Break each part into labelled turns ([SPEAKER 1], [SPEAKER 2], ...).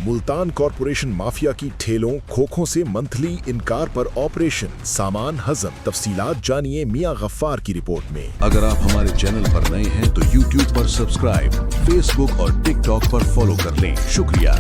[SPEAKER 1] Multan corporation mafia की ठेलों खोखों से मंथली इनकार पर ऑपरेशन, सामान हजम। तफसीलात जानिए मियां गफ्फार की रिपोर्ट में।
[SPEAKER 2] अगर आप हमारे चैनल पर नए हैं तो YouTube पर सब्सक्राइब, Facebook और TikTok पर फॉलो कर लें। शुक्रिया।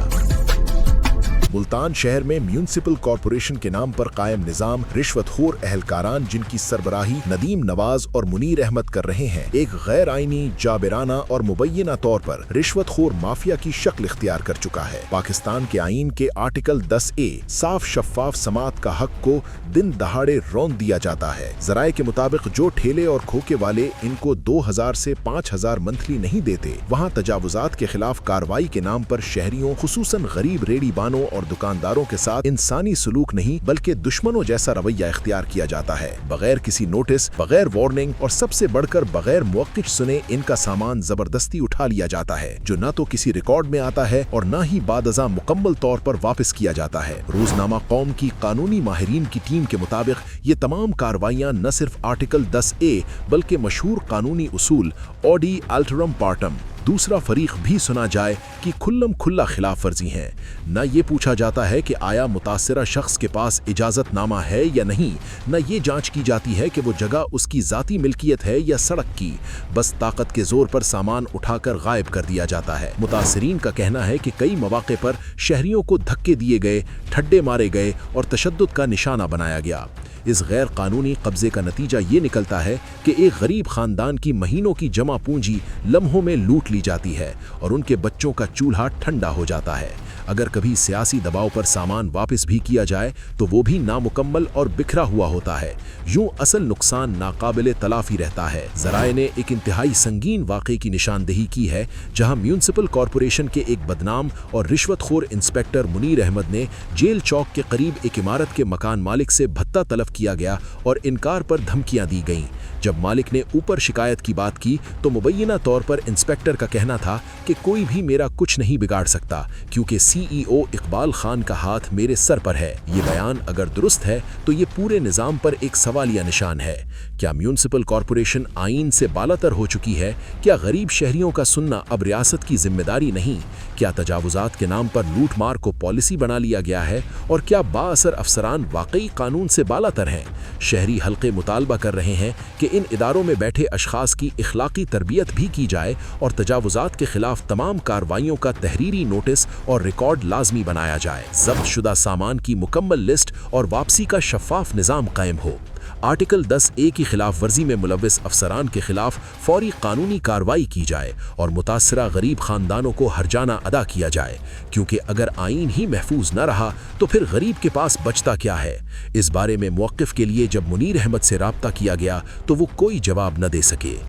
[SPEAKER 1] मुल्तान शहर में म्यूनिसिपल कॉरपोरेशन के नाम पर कायम निजाम रिश्वतखोर अहलकारान जिनकी सरबराही नदीम नवाज और मुनीर अहमद कर रहे हैं, एक गैर आईनी, जाबिराना और मुबैना तौर पर रिश्वतखोर माफिया की शक्ल इख्तियार कर चुका है। पाकिस्तान के आईन के आर्टिकल 10A साफ शफाफ समात का हक को दिन दहाड़े रौंद दिया जाता है। जराये के मुताबिक जो ठेले और खोके वाले इनको 2000 से 5000 मंथली नहीं देते, वहाँ तजावुजात के खिलाफ कार्रवाई के नाम पर शहरियों खुसूसन गरीब रेड़ी बानों और दुकानदारों के साथ इंसानी सलूक नहीं बल्कि दुश्मनों जैसा रवैया इख्तियार किया जाता है। बगैर किसी नोटिस, बगैर वार्निंग और सबसे बढ़कर बगैर मुवक्किफ सुने इनका सामान जबरदस्ती उठा लिया जाता है, जो न तो किसी रिकॉर्ड में आता है और न ही बादअज़ा मुकम्मल तौर पर वापस किया जाता है। रोजनामा कौम की कानूनी माहिरीन की टीम के मुताबिक ये तमाम कार्रवाइयाँ न सिर्फ आर्टिकल 10A बल्कि मशहूर कानूनी उसूल ऑडी अल्टरम पार्टम दूसरा फरीक भी सुना जाए कि खुल्लम खुल्ला खिलाफ वर्जी हैं। न ये पूछा जाता है कि आया मुतासिरा शख्स के पास इजाज़तनामा है या नहीं, न ये जांच की जाती है कि वो जगह उसकी ज़ाती मिल्कियत है या सड़क की। बस ताकत के जोर पर सामान उठाकर गायब कर दिया जाता है। मुतासिरीन का कहना है कि कई मौके पर शहरियों को धक्के दिए गए, ठड्डे मारे गए और तशद्दुद का निशाना बनाया गया। इस गैर कानूनी कब्जे का नतीजा ये निकलता है कि एक गरीब खानदान की महीनों की जमा पूंजी लम्हों में लूट ली जाती है और उनके बच्चों का चूल्हा ठंडा हो जाता है। अगर कभी सियासी दबाव पर सामान वापस भी किया जाए तो वो भी नामुकम्मल और बिखरा हुआ होता है। यूं असल नुकसान नाकाबिले तलाफी रहता है। जराए ने एक इंतहाई संगीन वाक़े की निशानदेही की है, जहां म्यूनिसिपल कॉरपोरेशन के एक बदनाम और रिश्वतखोर इंस्पेक्टर मुनीर अहमद ने जेल चौक के करीब एक इमारत के मकान मालिक से भत्ता तलब किया गया और इनकार पर धमकियां दी गईं। जब मालिक ने ऊपर शिकायत की बात की तो मुबैना तौर पर इंस्पेक्टर का कहना था कि कोई भी मेरा कुछ नहीं बिगाड़ सकता क्योंकि CEO इकबाल खान का हाथ मेरे सर पर है। ये बयान अगर दुरुस्त है तो ये पूरे निज़ाम पर एक सवालिया निशान है। क्या म्यूनिसिपल कॉरपोरेशन आईन से बालातर हो चुकी है? क्या गरीब शहरियों का सुनना अब रियासत की जिम्मेदारी नहीं? क्या तजावुजात के नाम पर लूट मार को पॉलिसी बना लिया गया है? और क्या बाअसर अफसरान वाकई कानून से बालातर हैं? शहरी हल्के मुतालबा कर रहे हैं कि इन इदारों में बैठे अशखास की इखलाकी तरबियत भी की जाए और तजावुजात के खिलाफ तमाम कार्रवाइयों का तहरीरी नोटिस और रिकॉर्ड लाजमी बनाया जाए। जब्त शुदा सामान की मुकम्मल लिस्ट और वापसी का शफाफ निज़ाम कायम हो। आर्टिकल 10A की खिलाफ वर्जी में मुलव्विस अफसरान के खिलाफ फौरी कानूनी कार्रवाई की जाए और मुतासरा गरीब खानदानों को हर्जाना अदा किया जाए, क्योंकि अगर आईन ही महफूज न रहा तो फिर गरीब के पास बचता क्या है। इस बारे में मौक़िफ़ के लिए जब मुनीर अहमद से राब्ता किया गया तो वो कोई जवाब न दे सके।